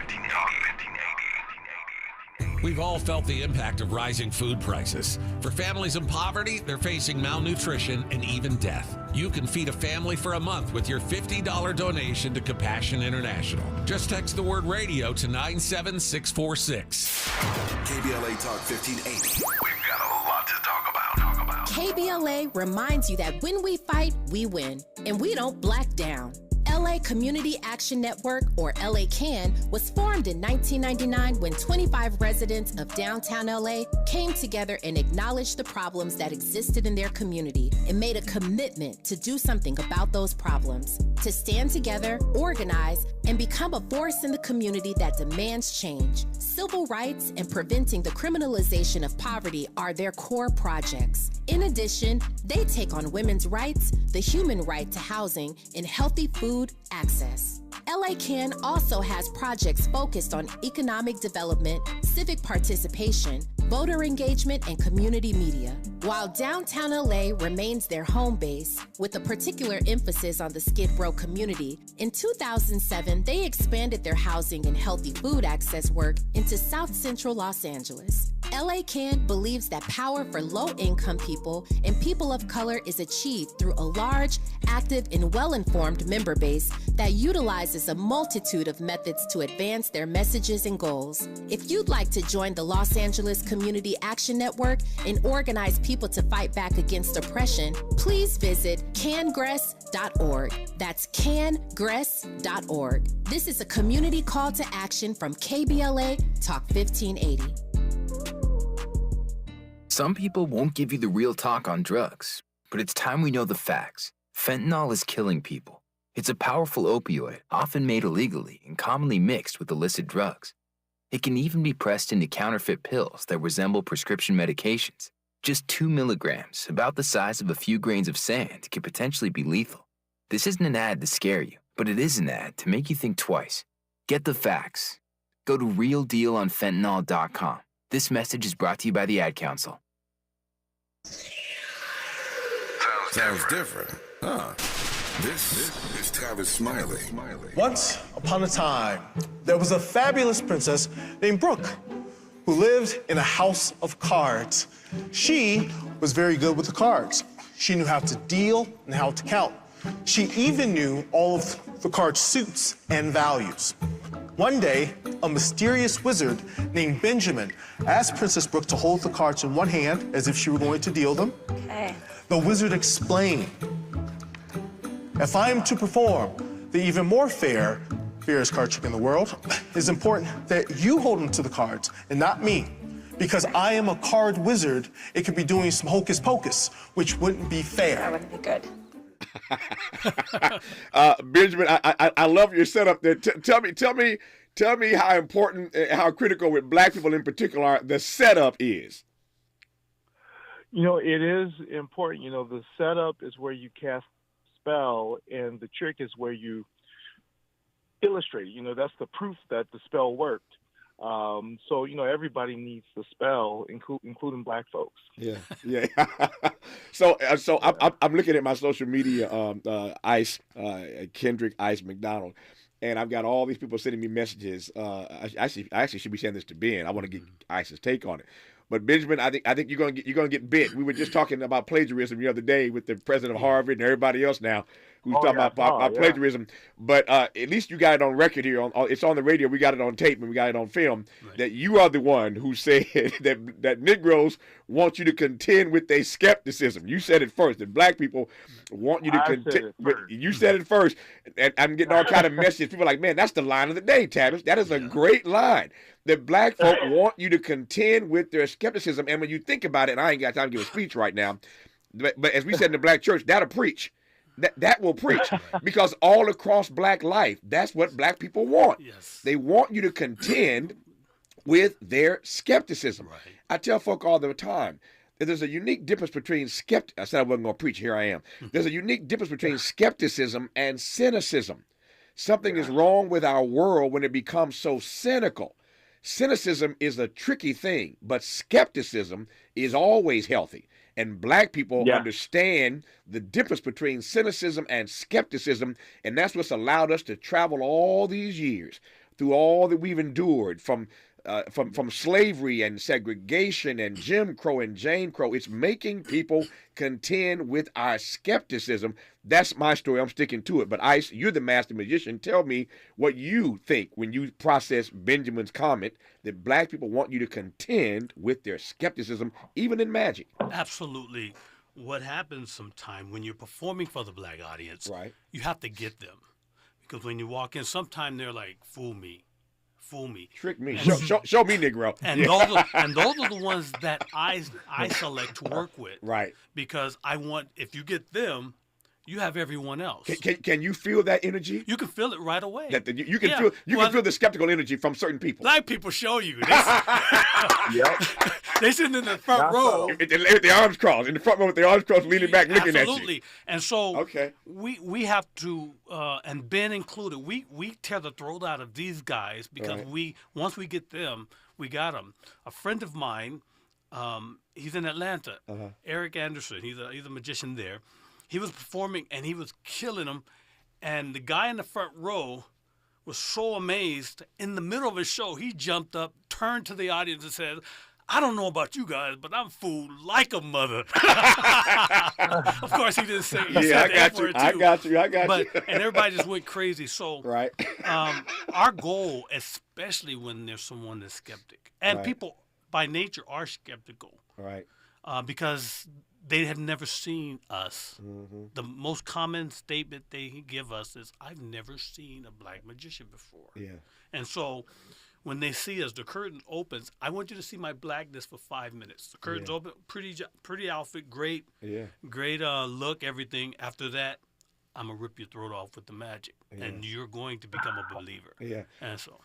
We've all felt the impact of rising food prices. For families in poverty, they're facing malnutrition and even death. You can feed a family for a month with your $50 donation to Compassion International. Just text the word radio to 97646. KBLA Talk 1580. We've got a lot to talk about. KBLA reminds you that when we fight, we win, and we don't black down. LA Community Action Network, or LA CAN, was formed in 1999 when 25 residents of downtown LA came together and acknowledged the problems that existed in their community and made a commitment to do something about those problems, to stand together, organize, and become a force in the community that demands change. Civil rights and preventing the criminalization of poverty are their core projects. In addition, they take on women's rights, the human right to housing, and healthy food access. LA CAN also has projects focused on economic development, civic participation, voter engagement, and community media. While downtown LA remains their home base, with a particular emphasis on the Skid Row community, in 2007 they expanded their housing and healthy food access work into South Central Los Angeles. LA CAN believes that power for low-income people and people of color is achieved through a large, active, and well-informed member base that utilizes a multitude of methods to advance their messages and goals. If you'd like to join the Los Angeles Community Action Network and organize people to fight back against oppression, please visit cangress.org. That's cangress.org. This is a community call to action from KBLA Talk 1580. Some people won't give you the real talk on drugs, but it's time we know the facts. Fentanyl is killing people. It's a powerful opioid, often made illegally and commonly mixed with illicit drugs. It can even be pressed into counterfeit pills that resemble prescription medications. Just 2 milligrams, about the size of a few grains of sand, can potentially be lethal. This isn't an ad to scare you, but it is an ad to make you think twice. Get the facts. Go to realdealonfentanyl.com. This message is brought to you by the Ad Council. Sounds different, huh? This is Tavis Smiley. Once upon a time, there was a fabulous princess named Brooke who lived in a house of cards. She was very good with the cards. She knew how to deal and how to count. She even knew all of the card suits and values. One day, a mysterious wizard named Benjamin asked Princess Brooke to hold the cards in one hand as if she were going to deal them. Okay. The wizard explained, if I am to perform the even more fairest card trick in the world, it's important that you hold on to the cards and not me. Because I am a card wizard, it could be doing some hocus pocus, which wouldn't be fair. That wouldn't be good. Benjamin, I love your setup there. Tell me how important, how critical with black people in particular, the setup is. It is important. The setup is where you cast spell, and the trick is where you illustrate. That's the proof that the spell worked. So everybody needs the spell, including black folks. Yeah. So I'm looking at my social media, Ice, Kendrick Ice McDonald, and I've got all these people sending me messages. I actually should be sending this to Ben. I want to get Ice's take on it. But Benjamin, I think you're gonna get bit. We were just talking about plagiarism the other day with the president of Harvard and everybody else now who's talking about plagiarism. But at least you got it on record here. It's on the radio. We got it on tape and we got it on film. Right. That you are the one who said that Negroes want you to contend with their skepticism. You said it first. That black people want you to contend. You said it first. And I'm getting all kind of messages. People are like, man, that's the line of the day, Tavis. That is a great line. That black folk want you to contend with their skepticism. And when you think about it, and I ain't got time to give a speech right now, but as we said in the black church, that'll preach. That will preach. Because all across black life, that's what black people want. Yes. They want you to contend with their skepticism. Right. I tell folk all the time that there's a unique difference between I said I wasn't going to preach. Here I am. There's a unique difference between skepticism and cynicism. Something is wrong with our world when it becomes so cynical. Cynicism is a tricky thing, but skepticism is always healthy. And black people understand the difference between cynicism and skepticism, and that's what's allowed us to travel all these years through all that we've endured from slavery and segregation and Jim Crow and Jane Crow. It's making people contend with our skepticism. That's my story. I'm sticking to it. But Ice, you're the master magician. Tell me what you think when you process Benjamin's comment that black people want you to contend with their skepticism, even in magic. Absolutely. What happens sometime when you're performing for the black audience, right? You have to get them. Because when you walk in, sometime they're like, fool me. Trick me. Show me, Negro. And those are the ones that I select to work with. Right. Because I want, if you get them, you have everyone else. Can you feel that energy? You can feel it right away. You can feel the skeptical energy from certain people. Black people show you. They sitting in the front row. With their arms crossed. In the front row with their arms crossed, leaning back, looking at you. Absolutely. And so we have to, and Ben included, we tear the throat out of these guys because once we get them, we got them. A friend of mine, he's in Atlanta, Eric Anderson. He's a magician there. He was performing, and he was killing them. And the guy in the front row was so amazed. In the middle of his show, he jumped up, turned to the audience, and said, I don't know about you guys, but I'm fooled like a mother. Of course, he didn't say I got you. And everybody just went crazy. So right. Our goal, especially when there's someone that's skeptic, and people by nature are skeptical. Right. Because they have never seen us. Mm-hmm. The most common statement they give us is, I've never seen a black magician before. Yeah. And so when they see us, the curtain opens. I want you to see my blackness for 5 minutes. The curtain's open, pretty outfit, great look, everything. After that, I'm going to rip your throat off with the magic. Yeah. And you're going to become a believer. Yeah. And so.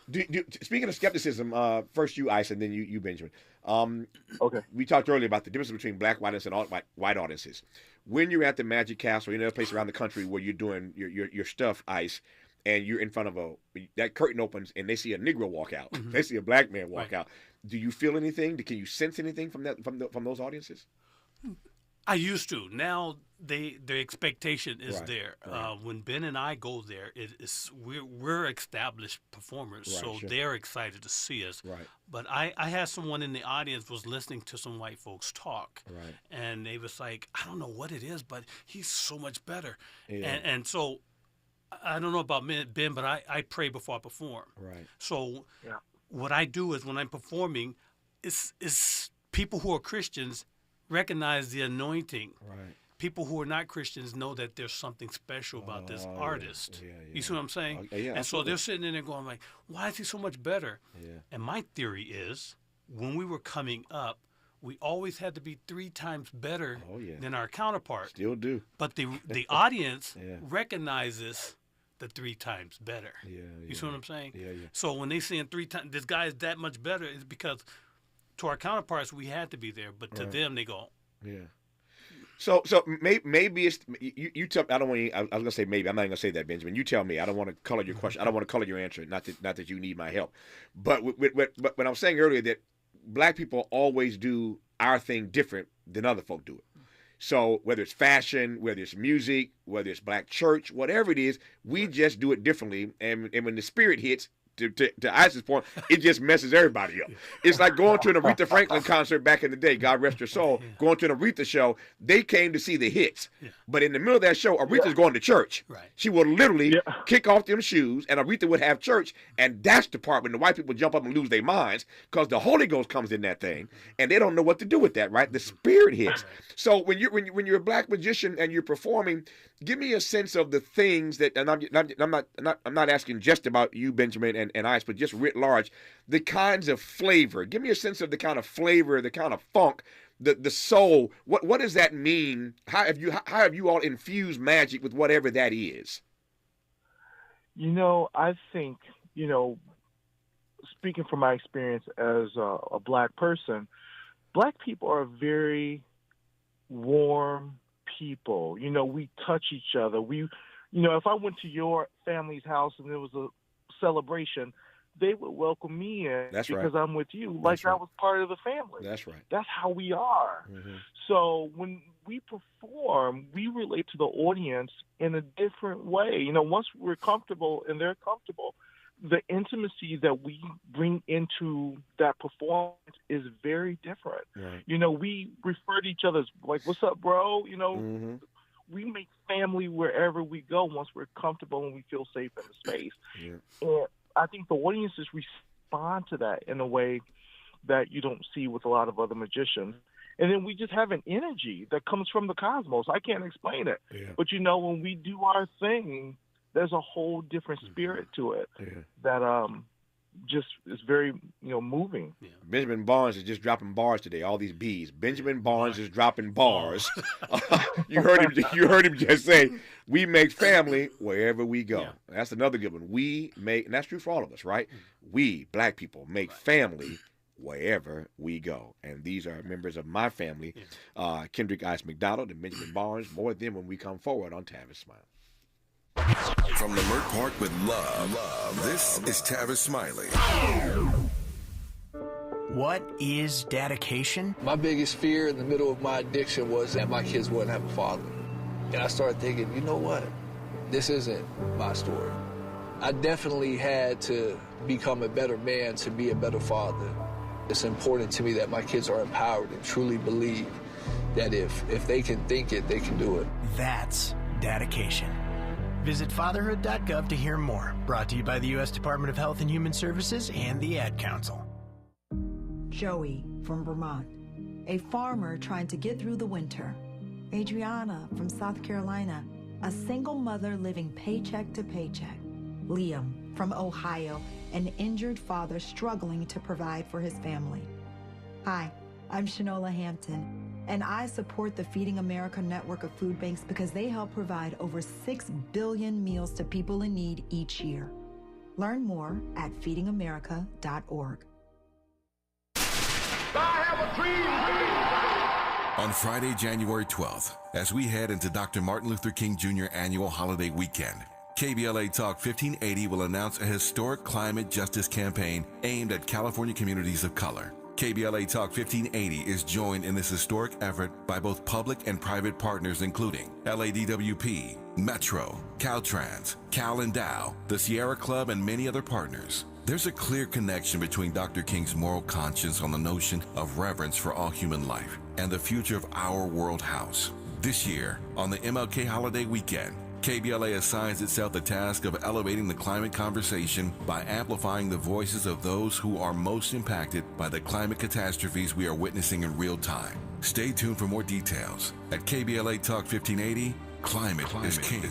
Speaking of skepticism, first you, Ice, and then you Benjamin. Okay. We talked earlier about the difference between black audiences and white audiences. When you're at the Magic Castle or any other place around the country where you're doing your stuff, Ice, and you're in front of that curtain opens and they see a Negro walk out, they see a black man walk out. Do you feel anything? Can you sense anything from those audiences? I used to. Now the expectation is Right, there. right. When Ben and I go there, we're established performers, Right, so sure. they're excited to see us. Right. But I had someone in the audience was listening to some white folks talk, Right. and they was like, I don't know what it is, but he's so much better. Yeah. And so I don't know about Ben, but I pray before I perform. Right. So Yeah. what I do is when I'm performing, is people who are Christians recognize the anointing. Right. People who are not Christians know that there's something special about this Oh, yeah. artist. Yeah, You see what I'm saying? yeah, and so absolutely. they're sitting in there going like, why is he so much better? Yeah. And my theory is when we were coming up, we always had to be 3 times better Oh, yeah. than our counterpart. Still do. But the audience Yeah. recognizes the 3 times better. Yeah. You see what I'm saying? Yeah, yeah. So when they saying 3 times, this guy is that much better, it's because to our counterparts we had to be there, but to Right. them they go, Yeah. So maybe it's you tell. I don't want you. I was gonna say maybe. I'm not even gonna say that, Benjamin. You tell me. I don't want to color your question. I don't want to color your answer. Not that you need my help. But what I'm saying earlier that black people always do our thing different than other folk do it. So whether it's fashion, whether it's music, whether it's black church, whatever it is, we just do it differently. And when the spirit hits, to Isaac's point, it just messes everybody up. It's like going to an Aretha Franklin concert back in the day, God rest her soul, going to an Aretha show. They came to see the hits. But in the middle of that show, Aretha's going to church. Right. She would literally kick off them shoes, and Aretha would have church. And that's the part when the white people jump up and lose their minds because the Holy Ghost comes in that thing, and they don't know what to do with that, right? The spirit hits. So when you're a black magician and you're performing, give me a sense of the things that, and I'm not asking just about you, Benjamin, and Ice, but just writ large, the kinds of flavor. Give me a sense of the kind of flavor, the kind of funk, the soul. What does that mean? How have you all infused magic with whatever that is? I think, speaking from my experience as a black person, black people are very warm people. We touch each other. If I went to your family's house and there was a celebration, they would welcome me in because I'm with you, like I was part of the family. That's right. That's how we are. Mm-hmm. So when we perform, we relate to the audience in a different way. Once we're comfortable and they're comfortable, the intimacy that we bring into that performance is very different. Right. We refer to each other as like, "What's up, bro?" Mm-hmm. We make family wherever we go once we're comfortable and we feel safe in the space. Yeah. And I think the audiences respond to that in a way that you don't see with a lot of other magicians. And then we just have an energy that comes from the cosmos. I can't explain it. Yeah. But, when we do our thing, there's a whole different spirit to it that just is very, moving. Yeah. Benjamin Barnes is just dropping bars today. All these B's. Benjamin Barnes is dropping bars. You heard him just say, "We make family wherever we go." Yeah. That's another good one. We make, and that's true for all of us, right? We black people make family wherever we go, and these are members of my family, Kendrick Ice McDonald and Benjamin Barnes. More of them when we come forward on Tavis Smiley. From the Mert Park with love, this is Tavis Smiley. What is dedication? My biggest fear in the middle of my addiction was that my kids wouldn't have a father. And I started thinking, you know what? This isn't my story. I definitely had to become a better man to be a better father. It's important to me that my kids are empowered and truly believe that if they can think it, they can do it. That's dedication. Visit fatherhood.gov to hear more. Brought to you by the U.S. Department of Health and Human Services and the Ad Council. Joey from Vermont, a farmer trying to get through the winter. Adriana from South Carolina, a single mother living paycheck to paycheck. Liam from Ohio, an injured father struggling to provide for his family. Hi, I'm Shanola Hampton, and I support the Feeding America network of food banks because they help provide over 6 billion meals to people in need each year. Learn more at feedingamerica.org. On Friday, January 12th, as we head into Dr. Martin Luther King Jr. annual holiday weekend, KBLA Talk 1580 will announce a historic climate justice campaign aimed at California communities of color. KBLA Talk 1580 is joined in this historic effort by both public and private partners including LADWP, Metro, Caltrans, Cal and Dow, the Sierra Club, and many other partners. There's a clear connection between Dr. King's moral conscience on the notion of reverence for all human life and the future of our world house. This year, on the MLK holiday weekend, KBLA assigns itself the task of elevating the climate conversation by amplifying the voices of those who are most impacted by the climate catastrophes we are witnessing in real time. Stay tuned for more details. At KBLA Talk 1580, Climate is King.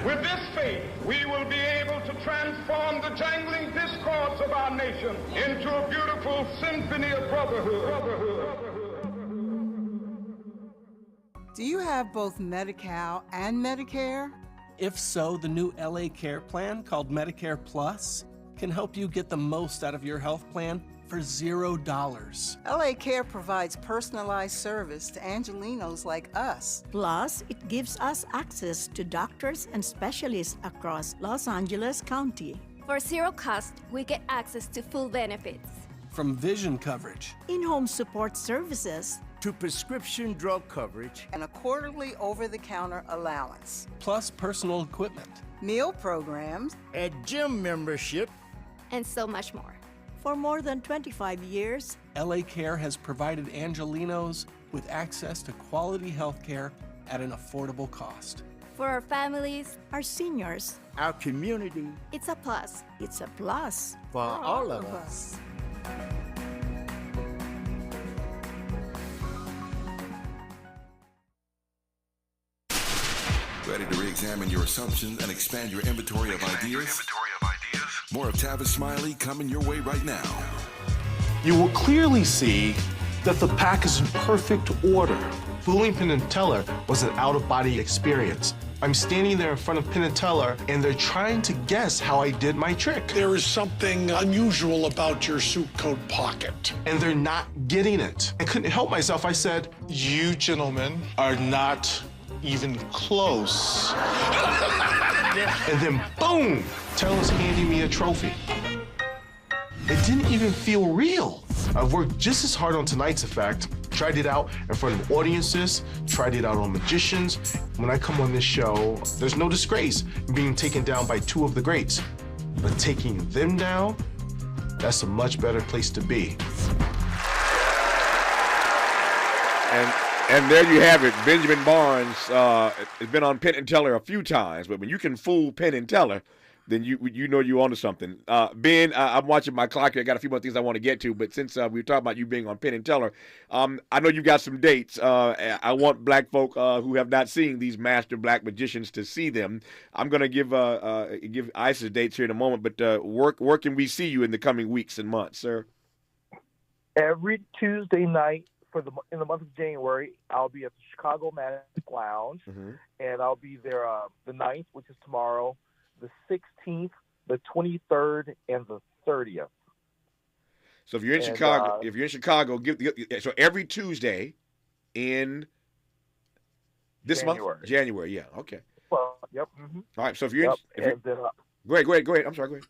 With this faith, we will be able to transform the jangling discords of our nation into a beautiful symphony of brotherhood. Do you have both Medi-Cal and Medicare? If so, the new LA Care plan called Medicare Plus can help you get the most out of your health plan for $0. LA Care provides personalized service to Angelinos like us. Plus, it gives us access to doctors and specialists across Los Angeles County. For zero cost, we get access to full benefits. From vision coverage, in-home support services, to prescription drug coverage, and a quarterly over-the-counter allowance. plus personal equipment. Meal programs, a gym membership, and so much more. For more than 25 years, LA Care has provided Angelinos with access to quality health care at an affordable cost. For our families, our seniors, our community, it's a plus. It's a plus for all of us. Ready to re-examine your assumptions and expand your inventory of ideas? More of Tavis Smiley coming your way right now. You will clearly see that the pack is in perfect order. Fooling Penn and Teller was an out-of-body experience. I'm standing there in front of Penn and Teller, and they're trying to guess how I did my trick. There is something unusual about your suit coat pocket. And they're not getting it. I couldn't help myself. I said, "You gentlemen are not even close." And then, boom, Teller's handing me a trophy. It didn't even feel real. I've worked just as hard on tonight's effect, tried it out in front of audiences, tried it out on magicians. When I come on this show, there's no disgrace in being taken down by two of the greats. But taking them down, that's a much better place to be. And there you have it. Benjamin Barnes has been on Penn and Teller a few times, but when you can fool Penn and Teller, then you know you're onto something. Ben, I'm watching my clock here. I got a few more things I want to get to, but since we were talking about you being on Penn and Teller, I know you got some dates. I want black folk who have not seen these master black magicians to see them. I'm going to give Ice's dates here in a moment, but where can we see you in the coming weeks and months, sir? Every Tuesday night in the month of January, I'll be at the Chicago Magic Lounge, and I'll be there the 9th, which is tomorrow, the 16th, the 23rd, and the 30th. So if you're in Chicago, so every Tuesday in this January. month, January, yeah, okay. Well, yep. Mm-hmm. All right, so if you're in, go ahead. I'm sorry, go ahead.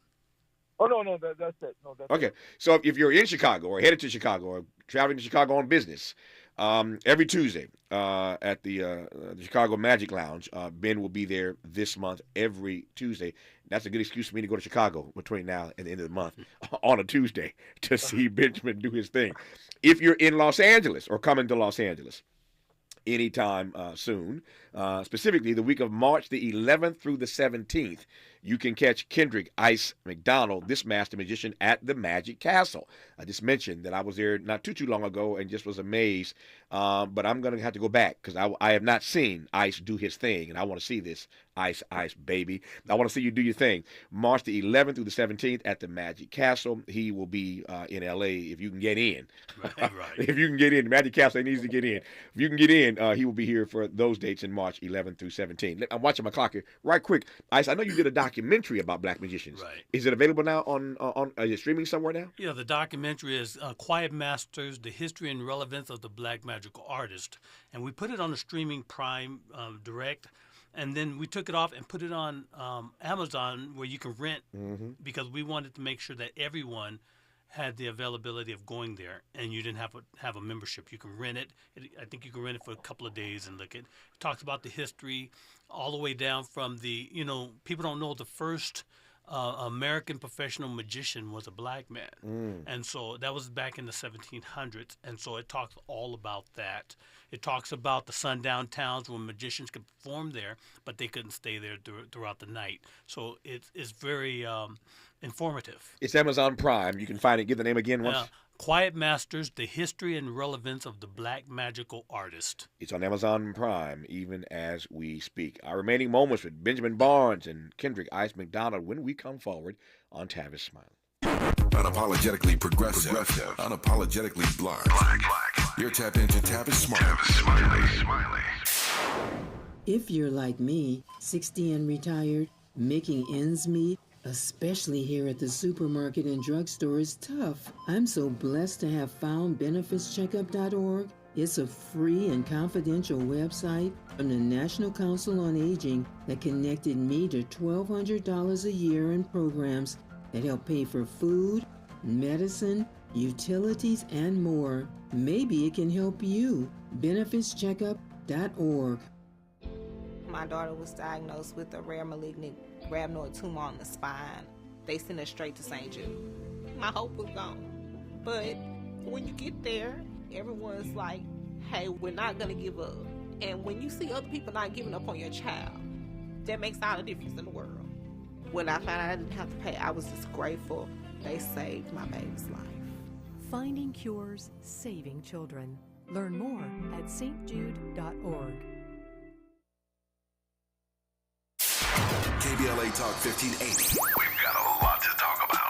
Oh no, that's it. No, that's okay. it. So if you're in Chicago or headed to Chicago or traveling to Chicago on business, every Tuesday at the Chicago Magic Lounge, Ben will be there this month every Tuesday. That's a good excuse for me to go to Chicago between now and the end of the month on a Tuesday to see Benjamin do his thing. If you're in Los Angeles or coming to Los Angeles anytime soon, specifically the week of March the 11th through the 17th, you can catch Kendrick Ice McDonald, this master magician, at the Magic Castle. I just mentioned that I was there not too long ago and just was amazed, but I'm going to have to go back because I have not seen Ice do his thing, and I want to see this Ice, baby. I want to see you do your thing. March the 11th through the 17th at the Magic Castle. He will be in L.A. if you can get in. Right. If you can get in. Magic Castle needs to get in. If you can get in, he will be here for those dates in March 11th through 17th. I'm watching my clock here. Right quick, Ice, I know you did a documentary about black magicians. Right. Is it available now on is it streaming somewhere now? Yeah, the documentary is Quiet Masters, The History and Relevance of the Black Magical Artist. And we put it on the streaming Prime Direct. And then we took it off and put it on Amazon where you can rent because we wanted to make sure that everyone had the availability of going there, and you didn't have a membership. You can rent it. I think you can rent it for a couple of days and look at. It talks about the history, all the way down from the, people don't know the first American professional magician was a black man, and so that was back in the 1700s. And so it talks all about that. It talks about the sundown towns where magicians could perform there, but they couldn't stay there throughout the night. So it's very informative. It's Amazon Prime. You can find it. Give the name again once. Quiet Masters, The History and Relevance of the Black Magical Artist. It's on Amazon Prime, even as we speak. Our remaining moments with Benjamin Barnes and Kendrick Ice McDonald when we come forward on Tavis Smiley. Unapologetically progressive. Unapologetically black. You're tapped into Tavis Smiley. If you're like me, 60 and retired, making ends meet, especially here at the supermarket and drugstore, is tough. I'm so blessed to have found benefitscheckup.org. It's a free and confidential website from the National Council on Aging that connected me to $1,200 a year in programs that help pay for food, medicine, utilities, and more. Maybe it can help you. benefitscheckup.org. My daughter was diagnosed with a rare malignant rhabdoid tumor on the spine. They sent her straight to St. Jude. My hope was gone. But when you get there, everyone's like, hey, we're not going to give up. And when you see other people not giving up on your child, that makes all the difference in the world. When I found out I didn't have to pay, I was just grateful. They saved my baby's life. Finding cures, saving children. Learn more at stjude.org. KBLA Talk 1580. We've got a lot to talk about.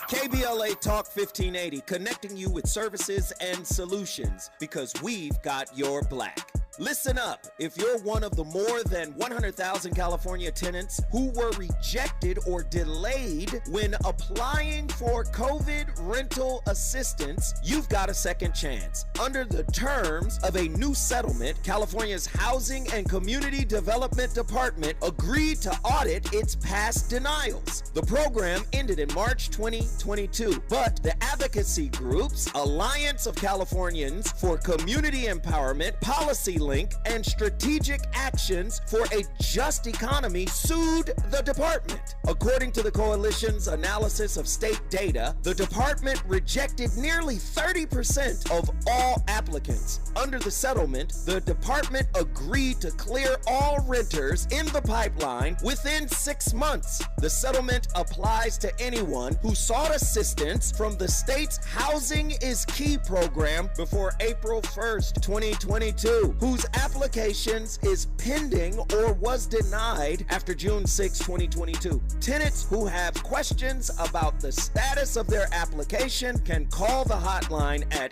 KBLA Talk 1580, connecting you with services and solutions because we've got your black. Listen up. If you're one of the more than 100,000 California tenants who were rejected or delayed when applying for COVID rental assistance, you've got a second chance. Under the terms of a new settlement, California's Housing and Community Development Department agreed to audit its past denials. The program ended in March 2022, but the advocacy groups Alliance of Californians for Community Empowerment, Policy Link, and Strategic Actions for a Just Economy sued the department. According to the coalition's analysis of state data, the department rejected nearly 30% of all applicants. Under the settlement, the department agreed to clear all renters in the pipeline within 6 months. The settlement applies to anyone who sought assistance from the state's Housing is Key program before April 1st, 2022, whose applications is pending or was denied after June 6, 2022. Tenants who have questions about the status of their application can call the hotline at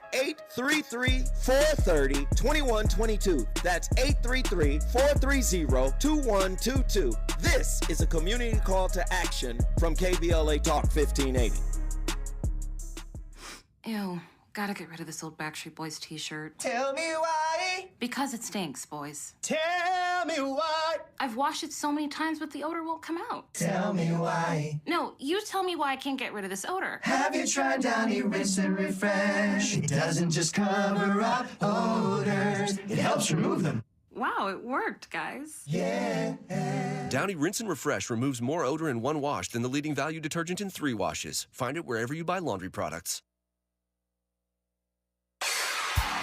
833-430-2122. That's 833-430-2122. This is a community call to action from KBLA Talk 1580. Ew. Gotta get rid of this old Backstreet Boys t-shirt. Tell me why. Because it stinks, boys. Tell me why. I've washed it so many times, but the odor won't come out. Tell me why. No, you tell me why I can't get rid of this odor. Have you tried Downy Rinse and Refresh? It doesn't just cover up odors, it helps remove them. Wow, it worked, guys. Yeah. Downy Rinse and Refresh removes more odor in one wash than the leading value detergent in 3 washes. Find it wherever you buy laundry products.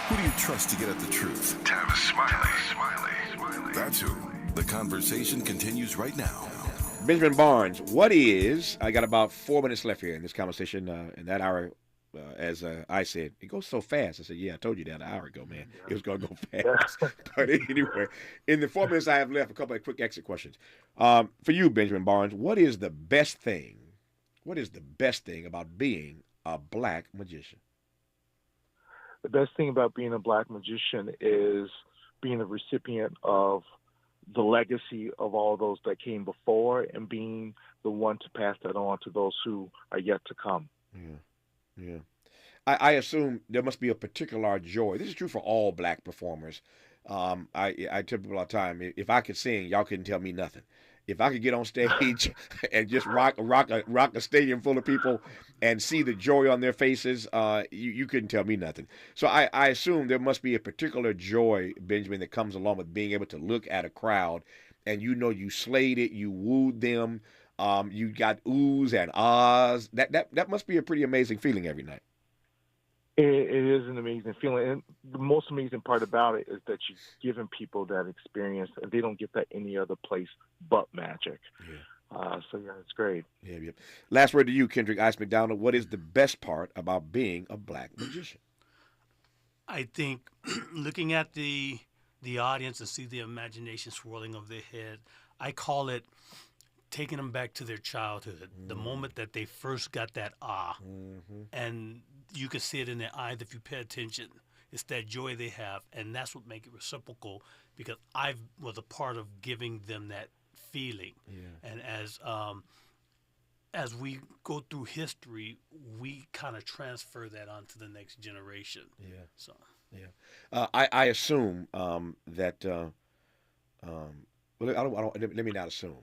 Who do you trust to get at the truth? Tavis Smiley. That's who. The conversation continues right now. Benjamin Barnes, I got about 4 minutes left here in this conversation. In that hour, as I said, it goes so fast. I said, yeah, I told you that an hour ago, man. It was going to go fast. But anyway, in the 4 minutes I have left, a couple of quick exit questions. For you, Benjamin Barnes, what is the best thing about being a black magician? The best thing about being a black magician is being a recipient of the legacy of all those that came before and being the one to pass that on to those who are yet to come. Yeah. I assume there must be a particular joy. This is true for all black performers. I tell people all the time, if I could sing, y'all couldn't tell me nothing. if I could get on stage and just rock a stadium full of people and see the joy on their faces, you couldn't tell me nothing. So I assume there must be a particular joy, Benjamin, that comes along with being able to look at a crowd and you slayed it, you wooed them, you got oohs and ahs. That must be a pretty amazing feeling every night. It is an amazing feeling. And the most amazing part about it is that you're giving people that experience, and they don't get that any other place but Magic. Yeah. It's great. Yeah. Last word to you, Kendrick Ice McDonald. What is the best part about being a black magician? I think looking at the audience and see the imagination swirling over their head, I call it taking them back to their childhood, the moment that they first got that and you can see it in their eyes if you pay attention. It's that joy they have, and that's what makes it reciprocal, because I was a part of giving them that feeling. Yeah. And as we go through history, we kind of transfer that on to the next generation. Yeah. So. Yeah. I assume that. Let me not assume.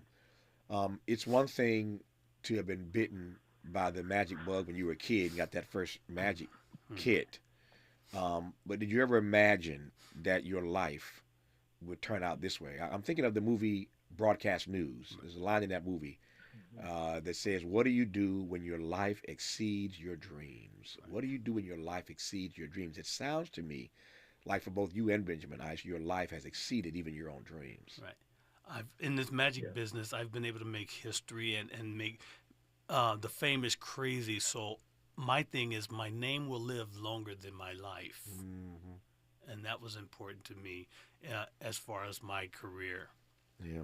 It's one thing to have been bitten by the magic bug when you were a kid and got that first magic kit. But did you ever imagine that your life would turn out this way? I'm thinking of the movie Broadcast News. There's a line in that movie that says, "What do you do when your life exceeds your dreams?" What do you do when your life exceeds your dreams? It sounds to me like for both you and Benjamin Ice, your life has exceeded even your own dreams. Right. In this magic business, I've been able to make history and make the fame is crazy. So my thing is my name will live longer than my life. And that was important to me as far as my career. Yeah.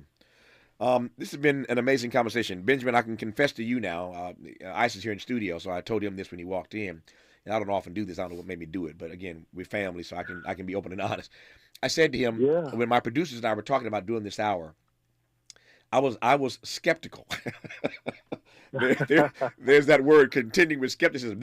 This has been an amazing conversation. Benjamin, I can confess to you now, Ice is here in studio, so I told him this when he walked in. And I don't often do this. I don't know what made me do it. But again, we're family, so I can be open and honest. I said to him, when my producers and I were talking about doing this hour, I was skeptical. There's that word, contending with skepticism.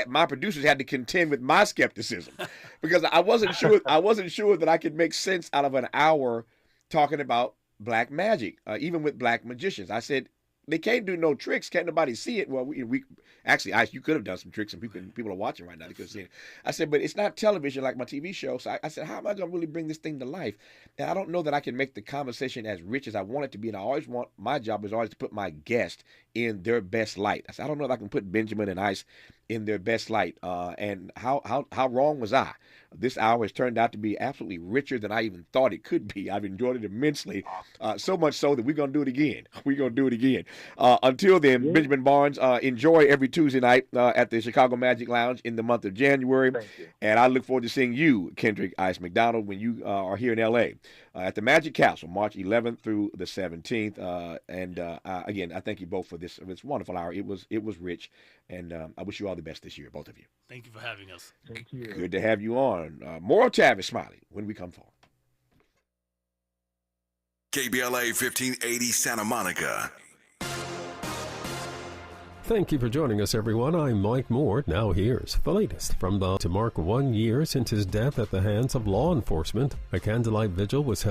My producers had to contend with my skepticism because I wasn't sure that I could make sense out of an hour talking about black magic, even with black magicians. I said, they can't do no tricks. Can't nobody see it. Well, we actually, Ice, you could have done some tricks, and people are watching right now. They could see it. I said, but it's not television like my TV show. So I said, how am I going to really bring this thing to life? And I don't know that I can make the conversation as rich as I want it to be. And my job is always to put my guest in their best light. I said, I don't know if I can put Benjamin and Ice in their best light. And how wrong was I? This hour has turned out to be absolutely richer than I even thought it could be. I've enjoyed it immensely, so much so that we're going to do it again. We're going to do it again. Until then, Benjamin Barnes, enjoy every Tuesday night at the Chicago Magic Lounge in the month of January. And I look forward to seeing you, Kendrick Ice McDonald, when you are here in L.A. At the Magic Castle, March 11th through the 17th. Again, I thank you both for this wonderful hour. It was rich, and I wish you all the best this year, both of you. Thank you for having us. Thank you. Good to have you on. More of Tavis Smiley when we come forward. KBLA 1580 Santa Monica. Thank you for joining us, everyone. I'm Mike Moore. Now here's the latest from to mark 1 year since his death at the hands of law enforcement. A candlelight vigil was held